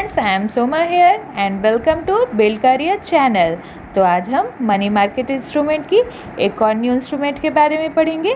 Friends, I am Soma here and welcome to build career channel. तो आज हम money market instrument की एक और न्यू इंस्ट्रूमेंट के बारे में पढ़ेंगे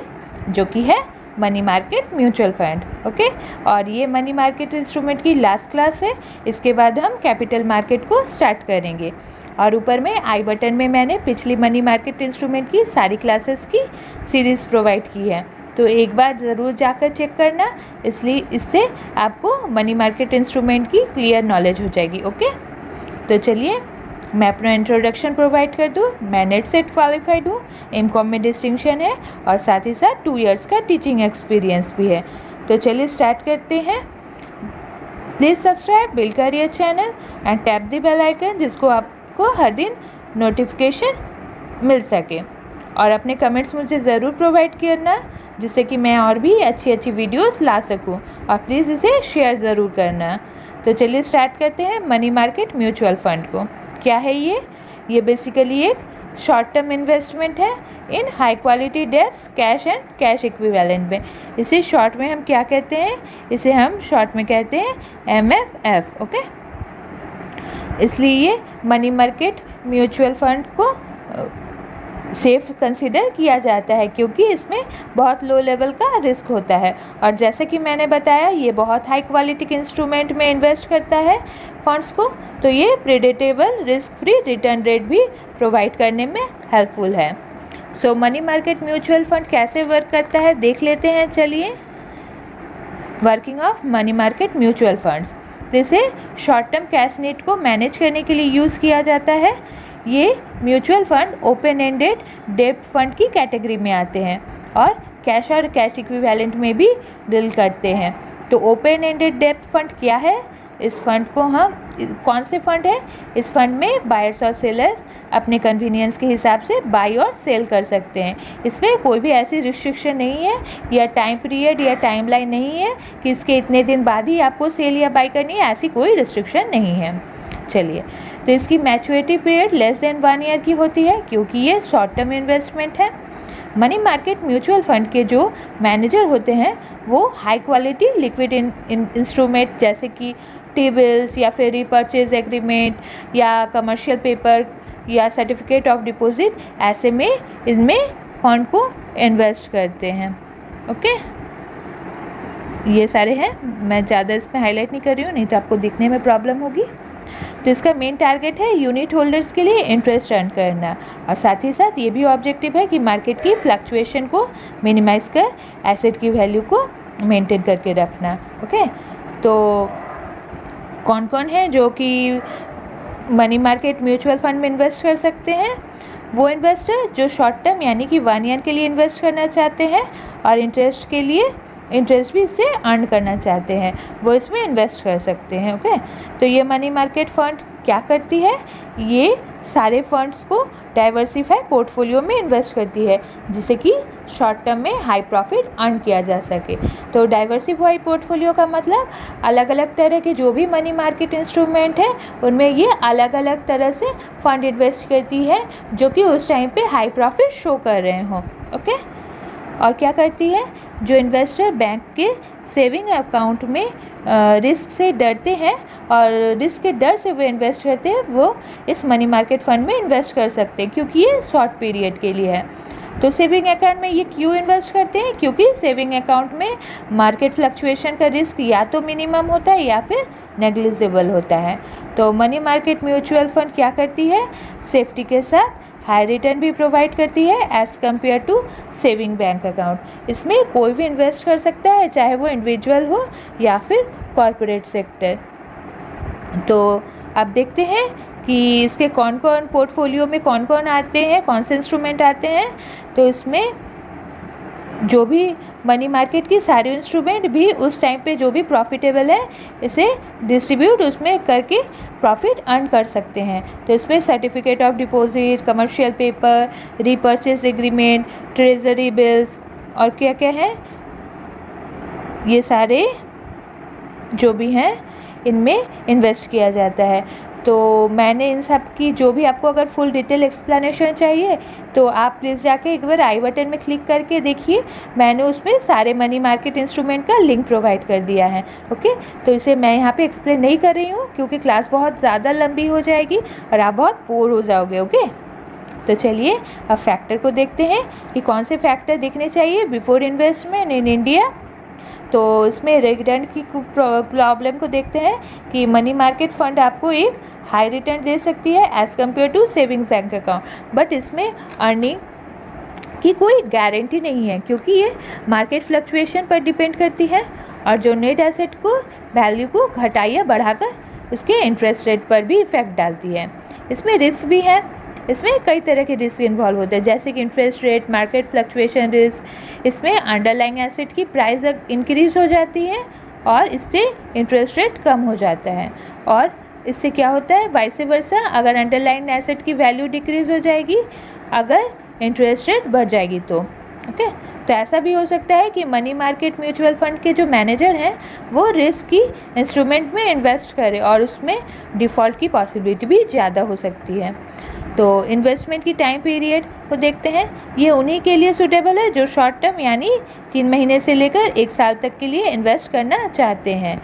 जो कि है money market mutual fund. Okay, और ये मनी मार्केट इंस्ट्रूमेंट की लास्ट क्लास है। इसके बाद हम कैपिटल मार्केट को स्टार्ट करेंगे। और ऊपर में आई बटन में मैंने पिछली मनी मार्केट इंस्ट्रूमेंट की सारी क्लासेस की सीरीज़ प्रोवाइड की है, तो एक बार ज़रूर जाकर चेक करना। इसलिए इससे आपको मनी मार्केट इंस्ट्रूमेंट की क्लियर नॉलेज हो जाएगी। ओके, तो चलिए मैं अपना इंट्रोडक्शन प्रोवाइड कर दूँ। मैं नेट सेट क्वालिफाइड हूँ, एमकॉम में डिस्टिंक्शन है और साथ ही साथ 2 इयर्स का टीचिंग एक्सपीरियंस भी है। तो चलिए स्टार्ट करते हैं। Please subscribe build career channel and tap the bell icon, जिसको आपको हर दिन नोटिफिकेशन मिल सके। और अपने कमेंट्स मुझे ज़रूर प्रोवाइड करना, जिससे कि मैं और भी अच्छी अच्छी वीडियोस ला सकूं। और प्लीज़ इसे शेयर ज़रूर करना। तो चलिए स्टार्ट करते हैं मनी मार्केट म्यूचुअल फंड को। क्या है ये बेसिकली एक शॉर्ट टर्म इन्वेस्टमेंट है इन high quality debts, cash and cash equivalent में। इसे शॉर्ट में हम क्या कहते हैं? इसे हम शॉर्ट में कहते हैं MFF। ओके, इसलिए ये मनी मार्केट म्यूचुअल फंड को सेफ कंसिडर किया जाता है, क्योंकि इसमें बहुत लो लेवल का रिस्क होता है। और जैसे कि मैंने बताया, ये बहुत हाई क्वालिटी के इंस्ट्रूमेंट में इन्वेस्ट करता है फंड्स को, तो ये predictable risk free return rate भी प्रोवाइड करने में हेल्पफुल है। सो मनी मार्केट म्यूचुअल फंड कैसे वर्क करता है देख लेते हैं। चलिए, working of money market mutual funds. जैसे शॉर्ट टर्म कैश नीड को मैनेज करने के लिए यूज़ किया जाता है। ये म्यूचुअल फंड ओपन एंडेड डेब्ट फंड की कैटेगरी में आते हैं और कैश इक्विवेलेंट में भी डील करते हैं। तो ओपन एंडेड डेब्ट फंड क्या है? इस फंड को हम कौन से फंड है? इस फंड में बायर्स और सेलर्स अपने कन्वीनियंस के हिसाब से बाई और सेल कर सकते हैं। इसमें कोई भी ऐसी रिस्ट्रिक्शन नहीं है या टाइम पीरियड या टाइम लाइन नहीं है कि इसके इतने दिन बाद ही आपको सेल या बाई करनी है, ऐसी कोई रिस्ट्रिक्शन नहीं है। चलिए, तो इसकी maturity period less than 1 year की होती है, क्योंकि ये शॉर्ट टर्म इन्वेस्टमेंट है। मनी मार्केट म्यूचुअल फंड के जो मैनेजर होते हैं वो हाई क्वालिटी लिक्विड इंस्ट्रूमेंट जैसे कि टी बिल्स या फिर रीपर्चेज एग्रीमेंट या कमर्शियल पेपर या सर्टिफिकेट ऑफ डिपॉजिट, ऐसे में इसमें फंड को इन्वेस्ट करते हैं। ओके, ये सारे हैं। मैं ज़्यादा इसमें हाईलाइट नहीं कर रही हूँ, नहीं तो आपको दिखने में प्रॉब्लम होगी। तो इसका मेन टारगेट है यूनिट होल्डर्स के लिए इंटरेस्ट अर्न करना, और साथ ही साथ ये भी ऑब्जेक्टिव है कि मार्केट की फ्लक्चुएशन को मिनिमाइज कर एसेट की वैल्यू को मेंटेन करके रखना। ओके, तो कौन कौन है जो कि मनी मार्केट म्यूचुअल फंड में इन्वेस्ट कर सकते हैं? वो इन्वेस्टर जो शॉर्ट टर्म यानी कि 1 ईयर के लिए इन्वेस्ट करना चाहते हैं और इंटरेस्ट भी इससे अर्न करना चाहते हैं, वो इसमें इन्वेस्ट कर सकते हैं। ओके, तो ये मनी मार्केट फंड क्या करती है? ये सारे फंड्स को डाइवर्सिफाई पोर्टफोलियो में इन्वेस्ट करती है, जिससे कि शॉर्ट टर्म में हाई प्रॉफिट अर्न किया जा सके। तो डाइवर्सिफाई पोर्टफोलियो का मतलब अलग अलग तरह के जो भी मनी मार्केट इंस्ट्रूमेंट है उनमें ये अलग अलग तरह से फंड इन्वेस्ट करती है, जो कि उस टाइम पे हाई प्रॉफिट शो कर रहे हों। ओके, और क्या करती है? जो इन्वेस्टर बैंक के सेविंग अकाउंट में रिस्क से डरते हैं और रिस्क के डर से वो इन्वेस्ट करते हैं, वो इस मनी मार्केट फंड में इन्वेस्ट कर सकते हैं, क्योंकि ये शॉर्ट पीरियड के लिए है। तो सेविंग अकाउंट में ये क्यों इन्वेस्ट करते हैं? क्योंकि सेविंग अकाउंट में मार्केट फ्लक्चुएशन का रिस्क या तो मिनिमम होता है या फिर नेग्लिजिबल होता है। तो मनी मार्केट म्यूचुअल फंड क्या करती है? सेफ्टी के साथ हाई रिटर्न भी प्रोवाइड करती है as compare to saving bank account. इसमें कोई भी इन्वेस्ट कर सकता है, चाहे वो इंडिविजुअल हो या फिर कॉरपोरेट सेक्टर। तो अब देखते हैं कि इसके कौन कौन पोर्टफोलियो में कौन कौन आते हैं, कौन से इंस्ट्रूमेंट आते हैं। तो इसमें जो भी मनी मार्केट की सारे इंस्ट्रूमेंट भी उस टाइम पे जो भी प्रॉफिटेबल है, इसे डिस्ट्रीब्यूट उसमें करके प्रॉफिट अर्न कर सकते हैं। तो इसमें certificate of deposit, commercial paper, repurchase agreement, treasury bills और क्या क्या है, ये सारे जो भी हैं इनमें इन्वेस्ट किया जाता है। तो मैंने इन सब की जो भी आपको अगर फुल डिटेल एक्सप्लेनेशन चाहिए तो आप प्लीज़ जाके एक बार आई बटन में क्लिक करके देखिए, मैंने उसमें सारे मनी मार्केट इंस्ट्रूमेंट का लिंक प्रोवाइड कर दिया है। ओके, तो इसे मैं यहाँ पे एक्सप्लेन नहीं कर रही हूँ क्योंकि क्लास बहुत ज़्यादा लंबी हो जाएगी और आप बहुत बोर हो जाओगे। ओके, तो चलिए अब फैक्टर को देखते हैं कि कौन से फैक्टर देखने चाहिए बिफोर इन्वेस्टमेंट इन इंडिया। तो इसमें रिटर्न की प्रॉब्लम को देखते हैं कि मनी मार्केट फंड आपको एक हाई रिटर्न दे सकती है as compare to saving bank account, but इसमें अर्निंग की कोई गारंटी नहीं है क्योंकि ये मार्केट फ्लक्चुएशन पर डिपेंड करती है और जो नेट एसेट को वैल्यू को घटा या बढ़ाकर उसके इंटरेस्ट रेट पर भी इफेक्ट डालती है। इसमें रिस्क भी है, इसमें कई तरह के रिस्क इन्वॉल्व होते हैं जैसे कि interest rate, market fluctuation risk. इसमें अंडरलाइंग एसेट की प्राइस इंक्रीज हो जाती है और इससे इंटरेस्ट रेट कम हो जाता है, और इससे क्या होता है वाइस वर्सा, अगर अंडरलाइंग एसेट की वैल्यू डिक्रीज हो जाएगी अगर इंटरेस्ट रेट बढ़ जाएगी तो। ओके, तो ऐसा भी हो सकता है कि मनी मार्केट म्यूचुअल फंड के जो मैनेजर हैं वो रिस्क की इंस्ट्रूमेंट में इन्वेस्ट करें और उसमें डिफ़ॉल्ट की पॉसिबिलिटी भी ज़्यादा हो सकती है। तो इन्वेस्टमेंट की टाइम पीरियड को देखते हैं, ये उन्हीं के लिए सूटेबल है जो शॉर्ट टर्म यानी 3 महीने से लेकर 1 साल तक के लिए इन्वेस्ट करना चाहते हैं।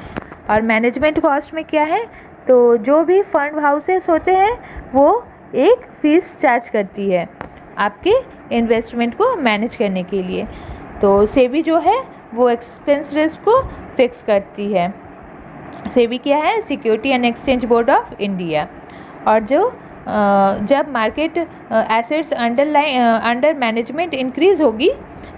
और मैनेजमेंट कॉस्ट में क्या है, तो जो भी फंड हाउसेस होते हैं वो एक फ़ीस चार्ज करती है आपके इन्वेस्टमेंट को मैनेज करने के लिए। तो सेबी जो है वो एक्सपेंस रिस्क को फिक्स करती है। सेबी क्या है, security and exchange board of India. और जो जब market assets under management increase होगी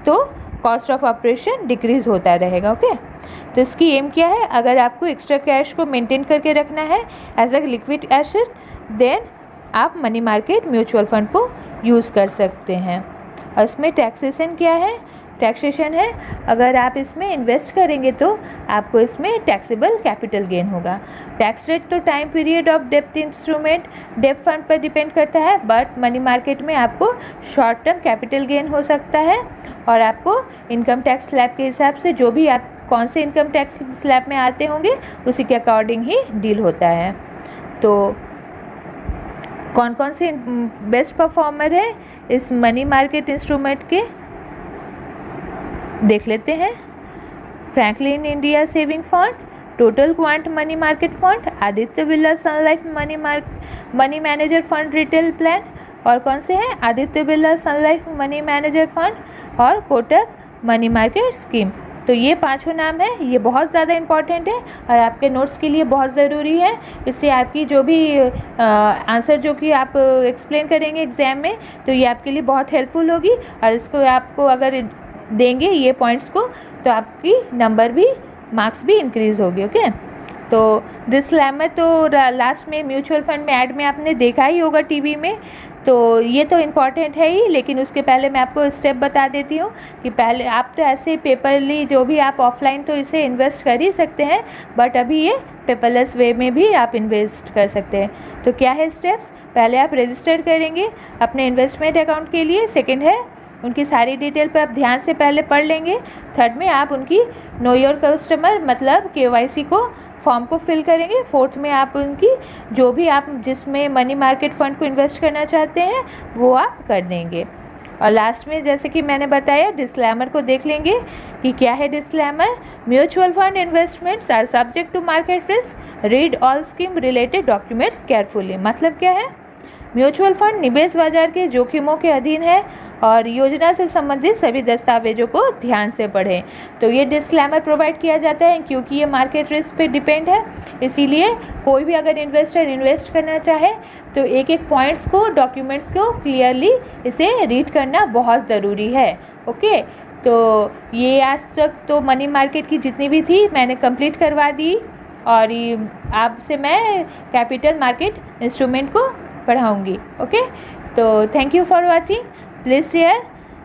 तो कॉस्ट ऑफ ऑपरेशन डिक्रीज़ होता रहेगा। ओके, तो इसकी एम क्या है, अगर आपको एक्स्ट्रा कैश को मेंटेन करके रखना है as a liquid asset then आप मनी मार्केट म्यूचुअल फंड को यूज़ कर सकते हैं। और इसमें टैक्सेशन क्या है, टैक्सेशन है, अगर आप इसमें इन्वेस्ट करेंगे तो आपको इसमें टैक्सेबल कैपिटल गेन होगा। टैक्स रेट तो time period of depth instrument depth fund पर डिपेंड करता है, बट मनी मार्केट में आपको शॉर्ट टर्म कैपिटल गेन हो सकता है और आपको इनकम टैक्स स्लैब के हिसाब से जो भी आप कौन से इनकम टैक्स स्लैब में आते होंगे उसी के अकॉर्डिंग ही डील होता है। तो कौन कौन से बेस्ट परफॉर्मर है इस मनी मार्केट इंस्ट्रूमेंट के देख लेते हैं। Franklin India saving fund, total quant money market fund, Aditya Birla Sun Life money manager fund retail plan, और कौन से हैं Aditya Birla Sun Life money manager fund और कोटक मनी मार्केट स्कीम। तो ये 5 नाम है, ये बहुत ज़्यादा इंपॉर्टेंट है और आपके नोट्स के लिए बहुत ज़रूरी है। इससे आपकी जो भी आंसर जो कि आप एक्सप्लेन करेंगे एग्ज़ाम में तो ये आपके लिए बहुत हेल्पफुल होगी, और इसको आपको अगर देंगे ये पॉइंट्स को तो आपकी नंबर भी मार्क्स भी इंक्रीज़ होगी। ओके, तो डिस्क्लेमर तो लास्ट में म्यूचुअल फंड में ऐड में आपने देखा ही होगा टीवी में, तो ये तो इम्पॉर्टेंट है ही, लेकिन उसके पहले मैं आपको स्टेप बता देती हूँ कि पहले आप तो ऐसे पेपरली जो भी आप ऑफलाइन तो इसे इन्वेस्ट कर ही सकते हैं, बट अभी ये पेपरलेस वे में भी आप इन्वेस्ट कर सकते हैं। तो क्या है स्टेप्स, पहले आप रजिस्टर करेंगे अपने इन्वेस्टमेंट अकाउंट के लिए, सेकेंड है उनकी सारी डिटेल पर आप ध्यान से पहले पढ़ लेंगे, थर्ड में आप उनकी नो योर कस्टमर मतलब KYC को फॉर्म को फिल करेंगे, फोर्थ में आप उनकी जो भी आप जिसमें मनी मार्केट फंड को इन्वेस्ट करना चाहते हैं वो आप कर देंगे, और लास्ट में जैसे कि मैंने बताया डिस्क्लेमर को देख लेंगे कि क्या है disclaimer. Mutual fund investments are subject to market risk, read all scheme related documents carefully. मतलब क्या है, म्यूचुअल फंड निवेश बाजार के जोखिमों के अधीन है और योजना से संबंधित सभी दस्तावेजों को ध्यान से पढ़ें। तो ये डिस्क्लेमर प्रोवाइड किया जाता है क्योंकि ये मार्केट रिस्क पे डिपेंड है, इसीलिए कोई भी अगर इन्वेस्टर इन्वेस्ट करना चाहे तो एक एक पॉइंट्स को डॉक्यूमेंट्स को क्लियरली इसे रीड करना बहुत ज़रूरी है। ओके, तो ये आज तक तो मनी मार्केट की जितनी भी थी मैंने कंप्लीट करवा दी, और आपसे मैं कैपिटल मार्केट इंस्ट्रूमेंट को पढ़ाऊँगी। ओके, तो thank you for watching, please share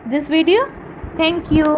this video, thank you।